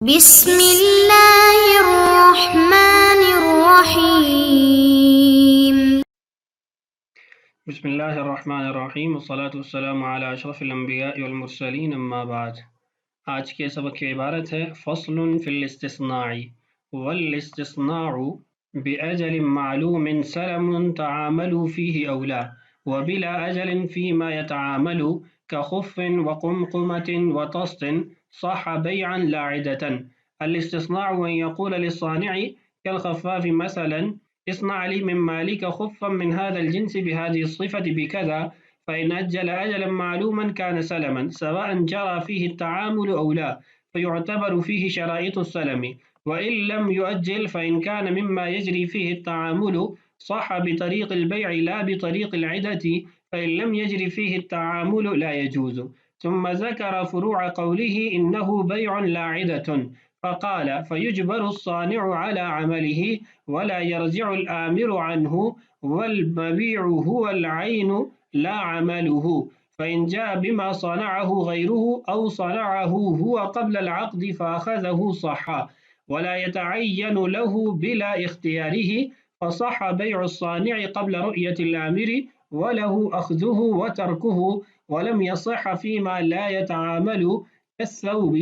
بسم اللہ الرحمن الرحیم۔ بسم اللہ الرحمن الرحیم والصلاة والسلام علی اشرف الانبیاء والمرسلین اما بعد۔ آج کے سبق کی عبارت ہے فصل فی الاستثناء والاستثناء بأجل معلوم سلم تعاملوا فيه أو لا وبلا أجل فيما يتعامل كخف وقمقمة وطست صح بيعا لا عدة. الاستثناء أن يقول للصانع كالخفاف مثلا اصنع لي من مالك خفا من هذا الجنس بهذه الصفة بكذا، فإن أجل أجلا معلوما كان سلما سواء جرى فيه التعامل أو لا، فيعتبر فيه شرائط السلم، وإن لم يؤجل فإن كان مما يجري فيه التعامل صح بطريق البيع لا بطريق العدة، فإن لم يجري فيه التعامل لا يجوز. ثم ذكر فروع قوله إنه بيع لا عدة، فقال فيجبر الصانع على عمله ولا يرجع الآمر عنه، والمبيع هو العين لا عمله، فإن جاء بما صنعه غيره أو صنعه هو قبل العقد فأخذه صحا، ولا يتعين له بلا اختياره، فصح بيع الصانع قبل رؤية الآمر وله أخذه وتركه، ولم يصح فيما لا يتعامل كالثوب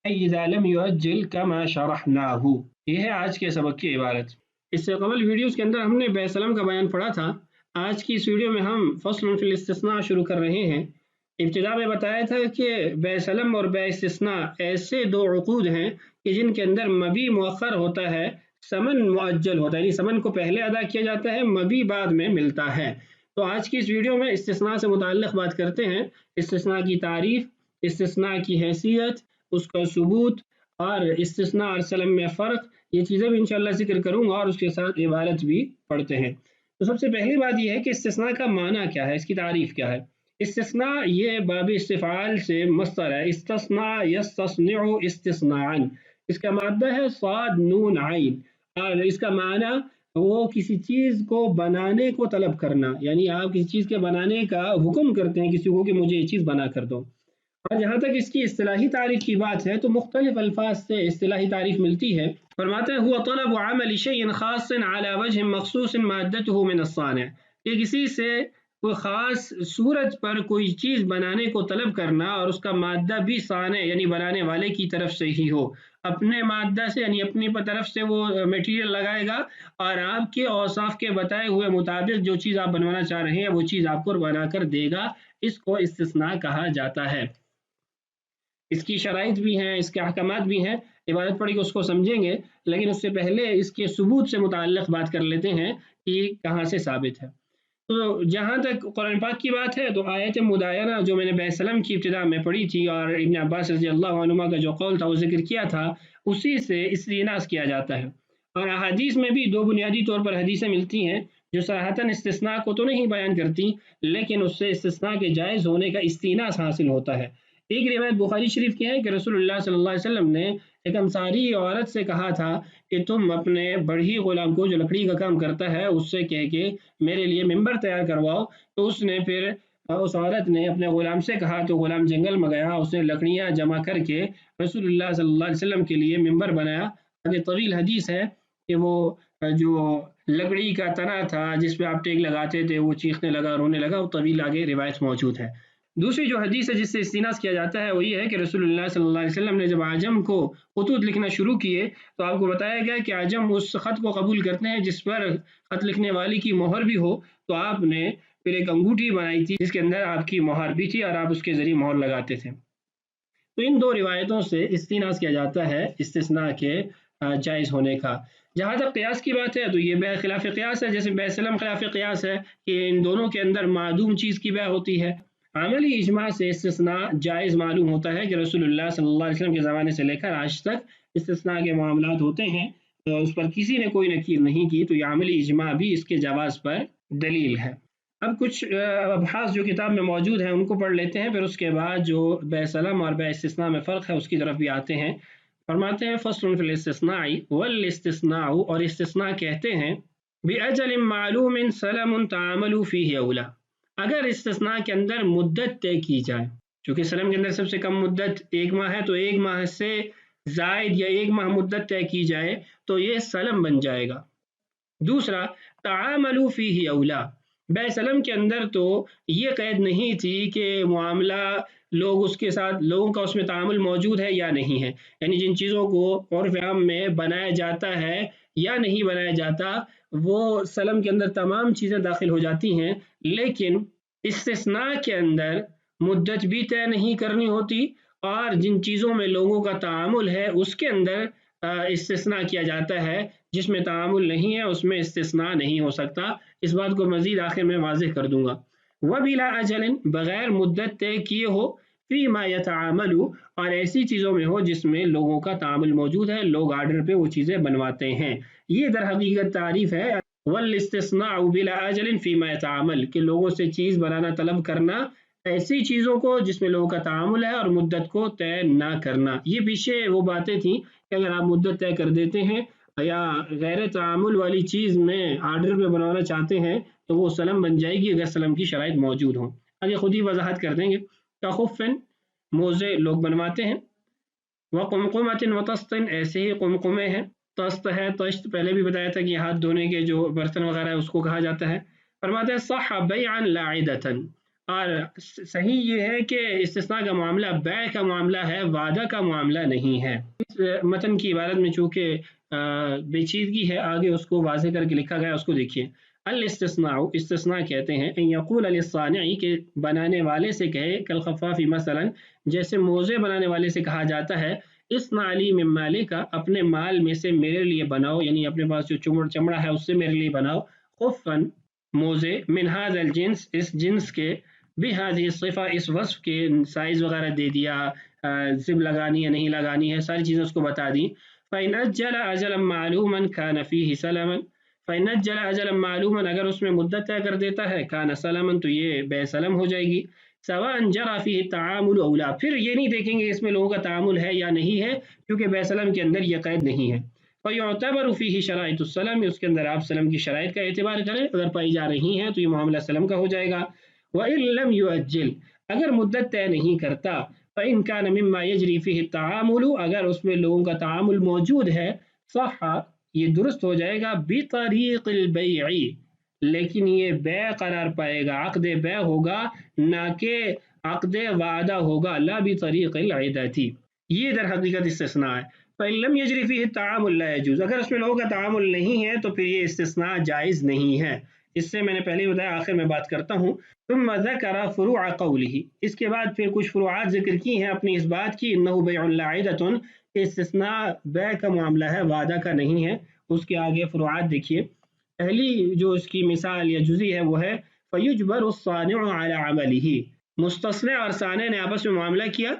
اذا لم يؤجل كما شرحناه. یہ ہے آج کے سبق کی عبارت۔ اس سے قبل ویڈیوز کے اندر ہم نے بے سلم کا بیان پڑھا تھا۔ آج کی اس ویڈیو میں ہم فصل فی الاستثناء شروع کر رہے ہیں۔ ابتدا میں بتایا تھا کہ بے سلم اور بے استثناء ایسے دو عقود ہیں کہ جن کے اندر مبی مؤخر ہوتا ہے، ثمن مؤجل ہوتا ہے، یعنی ثمن کو پہلے ادا کیا جاتا ہے، مبی بعد میں ملتا ہے۔ تو آج کی اس ویڈیو میں استثناء سے متعلق بات کرتے ہیں، استثناء کی تعریف، استثناء کی حیثیت، اس کا ثبوت اور استثناء اور سلم میں فرق، یہ چیزیں بھی انشاءاللہ ذکر کروں گا اور اس کے ساتھ عبارت بھی پڑھتے ہیں۔ تو سب سے پہلی بات یہ ہے کہ استثناء کا معنی کیا ہے، اس کی تعریف کیا ہے۔ استثناء یہ باب استفعال سے مصدر ہے، استثناء یستثنع استثناءً، اس کا مادہ ہے صاد نون عین، اور اس کا معنی وہ کسی چیز کو بنانے کو طلب کرنا، یعنی آپ کسی چیز کے بنانے کا حکم کرتے ہیں کسی کو کہ مجھے یہ چیز بنا کر دو۔ اور جہاں تک اس کی اصطلاحی تعریف کی بات ہے تو مختلف الفاظ سے اصطلاحی تعریف ملتی ہے۔ فرماتے ہیں هو طلب عمل شيء خاص على وجه مخصوص مادته من الصانع، کہ کسی سے کوئی خاص صورت پر کوئی چیز بنانے کو طلب کرنا اور اس کا مادہ بھی صانع یعنی بنانے والے کی طرف سے ہی ہو، اپنے مادہ سے یعنی اپنی طرف سے وہ میٹیریل لگائے گا اور آپ کے اوصاف کے بتائے ہوئے مطابق جو چیز آپ بنوانا چاہ رہے ہیں وہ چیز آپ کو بنا کر دے گا، اس کو استثناء کہا جاتا ہے۔ اس کی شرائط بھی ہیں، اس کے احکامات بھی ہیں، عبارت پڑھی کہ اس کو سمجھیں گے، لیکن اس سے پہلے اس کے ثبوت سے متعلق بات کر لیتے ہیں کہ کہاں سے ثابت ہے۔ تو جہاں تک قرآن پاک کی بات ہے تو آیت مدائنہ جو میں نے بے سلم کی ابتدا میں پڑھی تھی اور ابن عباس رضی اللہ عنہما کا جو قول تھا وہ ذکر کیا تھا، اسی سے استئناس کیا جاتا ہے۔ اور احادیث میں بھی دو بنیادی طور پر حدیثیں ملتی ہیں جو صراحتاً استثناء کو تو نہیں بیان کرتی، لیکن اس سے استثناء کے جائز ہونے کا استئناس حاصل ہوتا ہے۔ ایک روایت بخاری شریف کی ہے کہ رسول اللہ صلی اللہ علیہ وسلم نے ایک انصاری عورت سے کہا تھا کہ تم اپنے بڑھی غلام کو جو لکڑی کا کام کرتا ہے اس سے کہہ کے میرے لیے ممبر تیار کرواؤ۔ تو اس عورت نے اپنے غلام سے کہا، تو غلام جنگل میں گیا، اس نے لکڑیاں جمع کر کے رسول اللہ صلی اللہ علیہ وسلم کے لیے ممبر بنایا۔ آگے طویل حدیث ہے کہ وہ جو لکڑی کا تنا تھا جس پہ آپ ٹیک لگاتے تھے وہ چیخنے لگا، رونے لگا، وہ طویل آگے روایت موجود ہے۔ دوسری جو حدیث ہے جس سے استئناس کیا جاتا ہے وہ یہ ہے کہ رسول اللہ صلی اللہ علیہ وسلم نے جب عجم کو خطوط لکھنا شروع کیے تو آپ کو بتایا گیا کہ عجم اس خط کو قبول کرتے ہیں جس پر خط لکھنے والی کی مہر بھی ہو، تو آپ نے پھر ایک انگوٹھی بنائی تھی جس کے اندر آپ کی مہر بھی تھی اور آپ اس کے ذریعے مہر لگاتے تھے۔ تو ان دو روایتوں سے استئناس کیا جاتا ہے استثناء کے جائز ہونے کا۔ جہاں تک قیاس کی بات ہے تو یہ بے خلاف قیاس ہے، جیسے بے سلم خلاف قیاس ہے کہ ان دونوں کے اندر معدوم چیز کی بے ہوتی ہے۔ عملی اجماع سے استثناء جائز معلوم ہوتا ہے کہ رسول اللہ صلی اللہ علیہ وسلم کے زمانے سے لے کر آج تک استثناء کے معاملات ہوتے ہیں، تو اس پر کسی نے کوئی نکیر نہیں کی، تو یہ عملی اجماع بھی اس کے جواز پر دلیل ہے۔ اب کچھ ابحاث جو کتاب میں موجود ہیں ان کو پڑھ لیتے ہیں، پھر اس کے بعد جو بے سلم اور بے استثناء میں فرق ہے اس کی طرف بھی آتے ہیں۔ فرماتے ہیں فصل فی الاستثناء والاستثناء، اور استثناء کہتے ہیں بأجل معلوم سلم تعاملوا فيه اولا، اگر استثناء کے اندر مدت طے کی جائے، چونکہ سلم کے اندر سب سے کم مدت 1 ماہ ہے، تو 1 ماہ سے زائد یا 1 ماہ مدت طے کی جائے تو یہ سلم بن جائے گا۔ دوسرا تعاملوا فیہ اولا، بے سلم کے اندر تو یہ قید نہیں تھی کہ معاملہ لوگ اس کے ساتھ لوگوں کا اس میں تعامل موجود ہے یا نہیں ہے، یعنی جن چیزوں کو عرف عام میں بنایا جاتا ہے یا نہیں بنایا جاتا وہ سلم کے اندر تمام چیزیں داخل ہو جاتی ہیں، لیکن استثناء کے اندر مدت بھی طے نہیں کرنی ہوتی اور جن چیزوں میں لوگوں کا تعامل ہے اس کے اندر استثناء کیا جاتا ہے، جس میں تعامل نہیں ہے اس میں استثناء نہیں ہو سکتا۔ اس بات کو مزید آخر میں واضح کر دوں گا۔ وبلا اجل، بغیر مدت طے کیے ہو، فی ما یتعامل، اور ایسی چیزوں میں ہو جس میں لوگوں کا تعامل موجود ہے، لوگ آرڈر پہ وہ چیزیں بنواتے ہیں۔ یہ در حقیقت تعریف ہے والاستثناء بلا اجل فی ما یتعامل، کہ لوگوں سے چیز بنانا طلب کرنا ایسی چیزوں کو جس میں لوگوں کا تعامل ہے اور مدت کو طے نہ کرنا۔ یہ پیچھے وہ باتیں تھیں کہ اگر آپ مدت طے کر دیتے ہیں یا غیر تعامل والی چیز میں آرڈر پہ بنوانا چاہتے ہیں تو وہ سلم بن جائے گی اگر سلم کی شرائط موجود ہوں۔ آگے خود ہی وضاحت کر دیں گے۔ کخفن، موزے لوگ بنواتے ہیں، وقمقمۃ وطست، ایسے ہی قمقمے ہیں، طست ہے، طشت پہلے بھی بتایا تھا کہ ہاتھ دھونے کے جو برتن وغیرہ ہے اس کو کہا جاتا ہے۔ فرماتے ہیں صح بیعا لا عدۃ، اور صحیح یہ ہے کہ استثناء کا معاملہ بیع کا معاملہ ہے، وعدہ کا معاملہ نہیں ہے۔ اس متن کی عبارت میں چونکہ پیچیدگی ہے، آگے اس کو واضح کر کے لکھا گیا، اس کو دیکھیے۔ الاستثناء، استثناء کہتے ہیں ان یقول للصانع، کہ بنانے والے سے کہے، کالخفاف مثلا، جیسے موزے بنانے والے سے کہا جاتا ہے، اصنع لی من مالک، اپنے مال میں سے میرے لیے بناؤ، یعنی اپنے پاس جو چمڑا ہے اس سے میرے لیے بناؤ، خفن، موزے، من هذا الجنس، اس جنس کے، بهذه الصفہ، اس وصف کے، سائز وغیرہ دے دیا، زب لگانی ہے نہیں لگانی ہے، ساری چیزیں اس کو بتا دی۔ فإن أجل أجلا معلوما كان فيه سلما، فإن أجل أجلا معلوما، اگر اس میں مدت طے کر دیتا ہے، كان سلما، تو یہ بے سلم ہو جائے گی۔ سواء جرى فيه التعامل أو لا، پھر یہ نہیں دیکھیں گے اس میں لوگوں کا تعامل ہے یا نہیں ہے، کیونکہ بے سلم کے اندر یہ قید نہیں ہے۔ فيعتبر فيه شرائط السلم، اس کے اندر آپ سلم کی شرائط کا اعتبار کریں، اگر پائی جا رہی ہیں تو یہ معاملہ سلم کا ہو جائے گا۔ وإن لم يؤجل، اگر مدت طے نہیں کرتا، فإن كان مما يجري فيه التعامل، اگر اس میں لوگوں کا تعامل موجود ہے، صح، یہ درست ہو جائے گا، بطریق البیع، لیکن یہ بیع قرار پائے گا، عقد بیع ہوگا نہ کہ عقد وعدہ ہوگا، لا بطریق العدۃ، یہ در حقیقت استثناء ہے۔ فإن لم يجري فيه التعامل لا يجوز، اگر اس میں لوگوں کا تعامل نہیں ہے تو پھر یہ استثناء جائز نہیں ہے۔ اس سے میں نے پہلے بتایا، آخر میں بات کرتا ہوں۔ ثم ذکر فروع قوله، اس کے بعد پھر کچھ فروعات ذکر کی ہیں اپنی اس بات کی، انہ بیع لا عدۃ، کہ استثناء بیع کا معاملہ ہے، وعدہ کا نہیں ہے۔ اس کے آگے فروعات دیکھیے۔ پہلی جو اس کی مثال یا جزئی ہے وہ ہے فیجبر الصانع علی عملہ، مستصنع اور صانع نے آپس میں معاملہ کیا،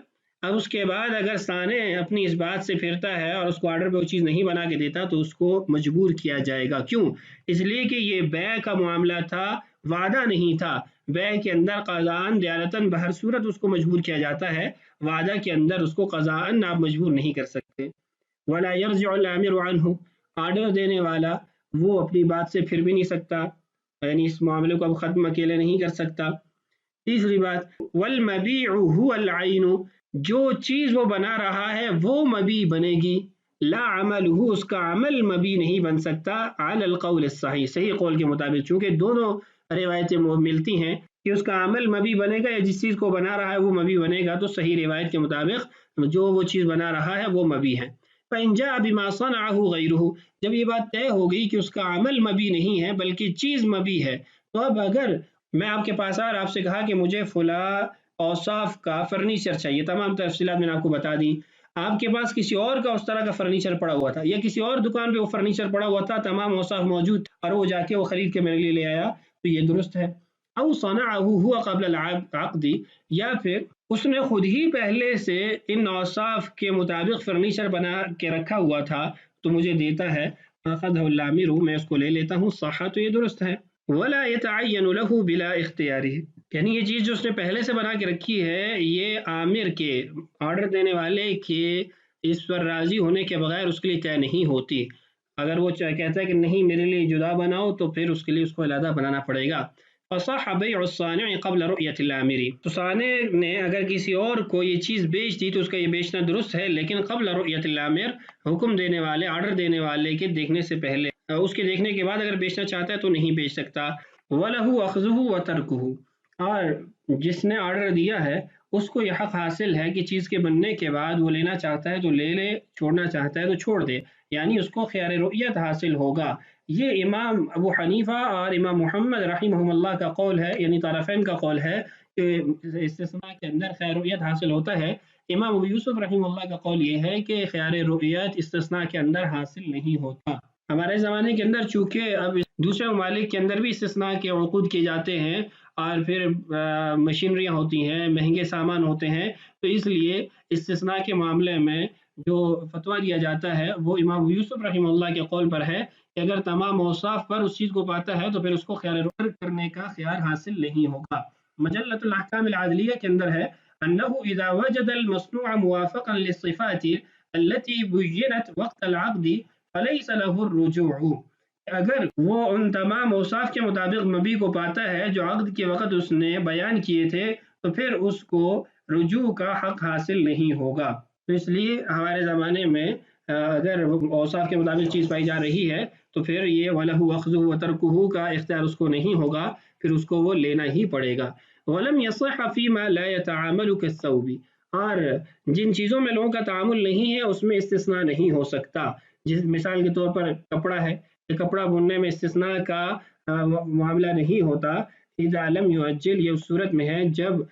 اب اس کے بعد اگر صانع اپنی اس بات سے پھرتا ہے اور اس کو آرڈر پہ وہ چیز نہیں بنا کے دیتا تو اس کو مجبور کیا جائے گا۔ کیوں؟ اس لیے کہ یہ بیع کا معاملہ تھا، وعدہ نہیں تھا۔ بیع کے اندر قضاءً دیانتاً بہر صورت اس کو مجبور کیا جاتا ہے، وعدہ کے اندر اس کو قضاءً آپ مجبور نہیں کر سکتے۔ ولا يرجع الامر عنہ، آرڈر دینے والا وہ اپنی بات سے پھر بھی نہیں سکتا، یعنی اس معاملے کو اب ختم اکیلے نہیں کر سکتا۔ تیسری بات، والمبیع هو العین، جو چیز وہ بنا رہا ہے وہ مبیع بنے گی، لا عملہ، اس کا عمل مبیع نہیں بن سکتا، علی القول الصحیح، صحیح قول کے مطابق، چونکہ دونوں روایتیں ملتی ہیں کہ اس کا عمل مبیع بنے گا یا جس چیز کو بنا رہا ہے وہ مبیع بنے گا، تو صحیح روایت کے مطابق جو وہ چیز بنا رہا ہے وہ مبیع ہے۔ فإن جاء بما صنعه غیرہ، جب یہ بات طے ہو گئی کہ اس کا عمل مبیع نہیں ہے بلکہ چیز مبیع ہے، تو اب اگر میں آپ کے پاس آر آپ سے کہا کہ مجھے فلاں اوصاف کا فرنیچر چاہیے، تمام تفصیلات میں نے آپ کو بتا دی، آپ کے پاس کسی اور کا اس طرح کا فرنیچر پڑا ہوا تھا یا کسی اور دکان پہ وہ فرنیچر پڑا ہوا تھا، تمام اوصاف موجود اور وہ جا کے وہ خرید کے میرے لیے لے آیا، تو یہ درست ہے۔ او صنعہ ہوا قبل العقد، یا پھر اس نے خود ہی پہلے سے ان اوصاف کے مطابق فرنیچر بنا کے رکھا ہوا تھا تو مجھے دیتا ہے، اخذہ الامر، میں اس کو لے لیتا ہوں، صح، تو یہ درست ہے۔ ولا يتعین له بلا اختیارہ، یعنی یہ چیز جو اس نے پہلے سے بنا کے رکھی ہے، یہ عامر کے، آرڈر دینے والے کے اس پر راضی ہونے کے بغیر اس کے لیے طے نہیں ہوتی۔ اگر وہ کہتا ہے کہ نہیں میرے لیے جدا بناؤ تو پھر اس کے لیے اس کو علیحدہ بنانا پڑے گا۔ فصح بیع الصانع قبل رؤیت العامر، تو صانع نے اگر کسی اور کو یہ چیز بیچ دی تو اس کا یہ بیچنا درست ہے، لیکن قبل رؤیت العامر، حکم دینے والے، آرڈر دینے والے کے دیکھنے سے پہلے، اس کے دیکھنے کے بعد اگر بیچنا چاہتا ہے تو نہیں بیچ سکتا۔ وَلَهُ أَخْذُهُ وَتَرْكُهُ، اور جس نے آرڈر دیا ہے اس کو یہ حق حاصل ہے کہ چیز کے بننے کے بعد وہ لینا چاہتا ہے تو لے لے، چھوڑنا چاہتا ہے تو چھوڑ دے، یعنی اس کو خیار رؤیت حاصل ہوگا۔ یہ امام ابو حنیفہ اور امام محمد رحمہم اللہ کا قول ہے، یعنی طرفین کا قول ہے کہ استثناء کے اندر خیار رؤیت حاصل ہوتا ہے۔ امام ابو یوسف رحمہ اللہ کا قول یہ ہے کہ خیار رؤیت استثناء کے اندر حاصل نہیں ہوتا۔ ہمارے زمانے کے اندر چونکہ اب دوسرے ممالک کے اندر بھی استثناء کے عقود کیے جاتے ہیں اور پھر مشینریاں ہوتی ہیں، مہنگے سامان ہوتے ہیں، تو اس لیے استثناء کے معاملے میں جو فتویٰ دیا جاتا ہے وہ امام یوسف رحمہ اللہ کے قول پر ہے کہ اگر تمام اوصاف پر اس چیز کو پاتا ہے تو پھر اس کو خیار رؤیت کرنے کا خیار حاصل نہیں ہوگا۔ مجلۃ الاحکام العدلیہ کے اندر ہے انه اذا وجد المصنوع موافقا للصفات التي بينت وقت العقد فليس له الرجوع، اگر وہ ان تمام اوصاف کے مطابق مبی کو پاتا ہے جو عقد کے وقت اس نے بیان کیے تھے تو پھر اس کو رجوع کا حق حاصل نہیں ہوگا۔ تو اس لیے ہمارے زمانے میں اگر اوصاف کے مطابق چیز پائی جا رہی ہے تو پھر یہ وَلَهُ أَخْذُهُ وَتَرْكُهُ کا اختیار اس کو نہیں ہوگا، پھر اس کو وہ لینا ہی پڑے گا۔ وَلَمْ يَصِحَّ فِي مَا لَا يَتَعَامَلُ كَالثَّوْبِ، اور جن چیزوں میں لوگوں کا تعامل نہیں ہے اس میں استثناء نہیں ہو سکتا، جس مثال کے طور پر کپڑا ہے، کپڑا بننے میں استثناء کا معاملہ نہیں ہوتا۔ اذا لم يؤجل، یہ اس صورت میں ہے جب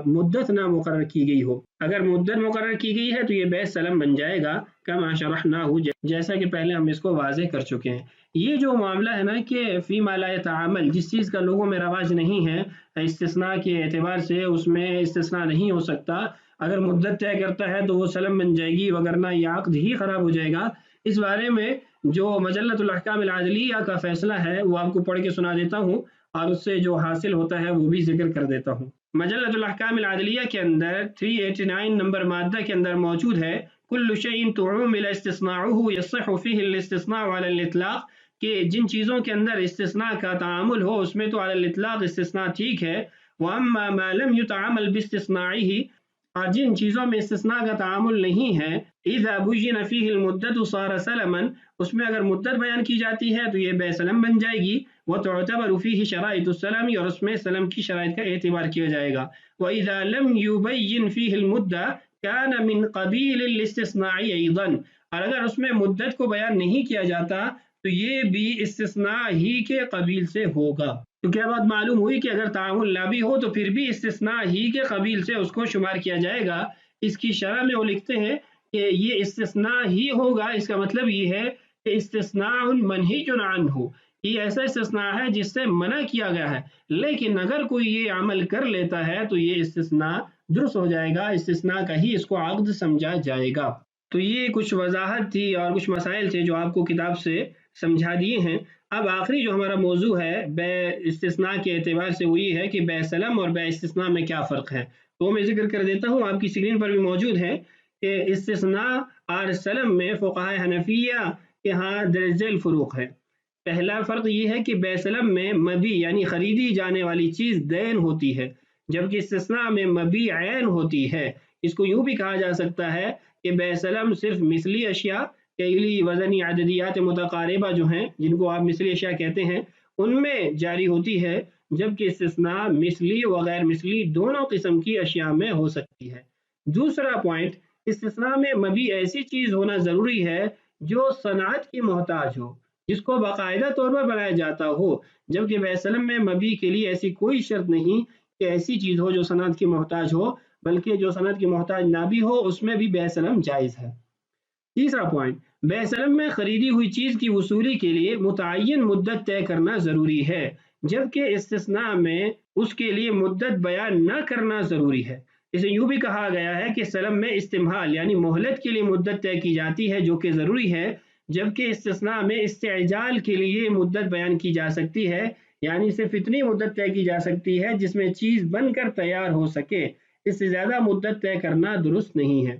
مدت نہ مقرر کی گئی ہو، اگر مدت مقرر کی گئی ہے تو یہ بیع سلم بن جائے گا، کما شرحناہ، جیسا کہ پہلے ہم اس کو واضح کر چکے ہیں۔ یہ جو معاملہ ہے نا کہ فی ما لا يتعامل، جس چیز کا لوگوں میں رواج نہیں ہے استثناء کے اعتبار سے اس میں استثناء نہیں ہو سکتا، اگر مدت طے کرتا ہے تو وہ سلم بن جائے گی، وگرنہ یہ عقد ہی خراب ہو جائے گا۔ اس بارے میں جو مجلۃ الاحکام العدلیہ کا فیصلہ ہے وہ آپ کو پڑھ کے سنا دیتا ہوں اور اس سے جو حاصل ہوتا ہے وہ بھی ذکر کر دیتا ہوں۔ مجلۃ الاحکام العدلیہ کے اندر 389 نمبر مادہ کے اندر موجود ہے کل شیء تعومل استثناؤه یصح فیہ الاستثناء علی الاطلاق، کہ جن چیزوں کے اندر استثناء کا تعامل ہو اس میں تو علی الاطلاق استثناء ٹھیک ہے۔ واما ما لم يتعامل باستثنائه، اور جن چیزوں میں استثناء کا تعامل نہیں ہے اذا بین فیہ المدت صار سلما، اس میں اگر مدت بیان کی جاتی ہے تو یہ بیع سلم بن جائے گی۔ وتعتبر فیہ شرائط السلم، اور اس میں سلم کی شرائط کا اعتبار کیا جائے گا۔ واذا لم یبین فیہ المدہ کان من قبیل الاستثناء ایضا، اور اگر اس میں مدت کو بیان نہیں کیا جاتا تو یہ بھی استثناء ہی کے قبیل سے ہوگا۔ تو کیا بات معلوم ہوئی کہ اگر تعامل نہ بھی ہو تو پھر بھی استثناء ہی کے قبیل سے اس کو شمار کیا جائے گا۔ اس کی شرح میں وہ لکھتے ہیں کہ یہ استثناء ہی ہوگا، اس کا مطلب یہ ہے کہ استثناء منہی عنہ، یہ ایسا استثناء ہے جس سے منع کیا گیا ہے، لیکن اگر کوئی یہ عمل کر لیتا ہے تو یہ استثناء درست ہو جائے گا، استثناء کا ہی اس کو عقد سمجھا جائے گا۔ تو یہ کچھ وضاحت تھی اور کچھ مسائل تھے جو آپ کو کتاب سے سمجھا دیے ہیں۔ اب آخری جو ہمارا موضوع ہے بیع استثناء کے اعتبار سے وہ یہ ہے کہ بیع سلم اور بیع استثناء میں کیا فرق ہے، تو میں ذکر کر دیتا ہوں، آپ کی اسکرین پر بھی موجود ہے کہ استثناء اور سلم میں فقہائے حنفیہ کے ہاں درجہ الفروق ہے۔ پہلا فرق یہ ہے کہ بیع سلم میں مبی یعنی خریدی جانے والی چیز دین ہوتی ہے، جبکہ استثناء میں مبی عین ہوتی ہے۔ اس کو یوں بھی کہا جا سکتا ہے کہ بیع سلم صرف مثلی اشیاء، کیلی وزنی عددیات متقاربہ جو ہیں جن کو آپ مثلی اشیاء کہتے ہیں ان میں جاری ہوتی ہے، جبکہ استثناء مثلی و غیر مثلی دونوں قسم کی اشیاء میں ہو سکتی ہے۔ دوسرا پوائنٹ، استثناء میں مبی ایسی چیز ہونا ضروری ہے جو صنعت کی محتاج ہو، جس کو باقاعدہ طور پر بنایا جاتا ہو، جبکہ بیع سلم میں مبی کے لیے ایسی کوئی شرط نہیں کہ ایسی چیز ہو جو صنعت کی محتاج ہو، بلکہ جو صنعت کی محتاج نہ بھی ہو اس میں بھی بیع سلم جائز ہے۔ تیسرا پوائنٹ، بیع سلم میں خریدی ہوئی چیز کی وصولی کے لیے متعین مدت طے کرنا ضروری ہے، جبکہ استثناء میں اس کے لیے مدت بیان نہ کرنا ضروری ہے۔ اسے یوں بھی کہا گیا ہے کہ سلم میں استمہال یعنی مہلت کے لیے مدت طے کی جاتی ہے جو کہ ضروری ہے، جبکہ استثناء میں استعجال کے لیے مدت بیان کی جا سکتی ہے، یعنی صرف اتنی مدت طے کی جا سکتی ہے جس میں چیز بن کر تیار ہو سکے، اس سے زیادہ مدت طے کرنا درست نہیں ہے۔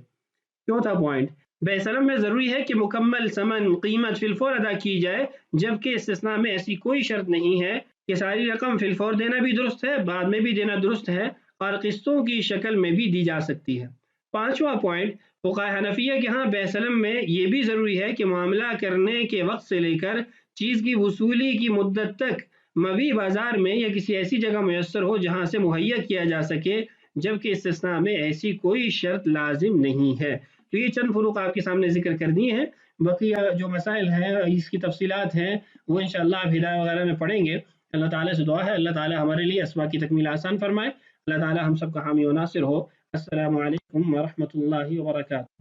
چوتھا پوائنٹ، بیع سلم میں ضروری ہے کہ مکمل ثمن قیمت فی الفور ادا کی جائے، جبکہ استثناء میں ایسی کوئی شرط نہیں ہے کہ ساری رقم فی الفور دینا بھی درست ہے، بعد میں بھی دینا درست ہے، اور قسطوں کی شکل میں بھی دی جا سکتی ہے۔ پانچواں پوائنٹ، فقہائے حنفیہ کے ہاں بیسلم میں یہ بھی ضروری ہے کہ معاملہ کرنے کے وقت سے لے کر چیز کی وصولی کی مدت تک مبیع بازار میں یا کسی ایسی جگہ میسر ہو جہاں سے مہیا کیا جا سکے، جبکہ استثناء میں ایسی کوئی شرط لازم نہیں ہے۔ تو یہ چند فروق آپ کے سامنے ذکر کر دیے ہیں، بقیہ جو مسائل ہیں اس کی تفصیلات ہیں وہ انشاءاللہ آپ ہدایہ وغیرہ میں پڑھیں گے۔ اللہ تعالیٰ سے دعا ہے اللہ تعالیٰ ہمارے لیے اسباق کی تکمیل آسان فرمائے، اللہ تعالیٰ ہم سب کا حامی و ناصر ہو۔ السلام علیکم ورحمۃ اللہ وبرکاتہ۔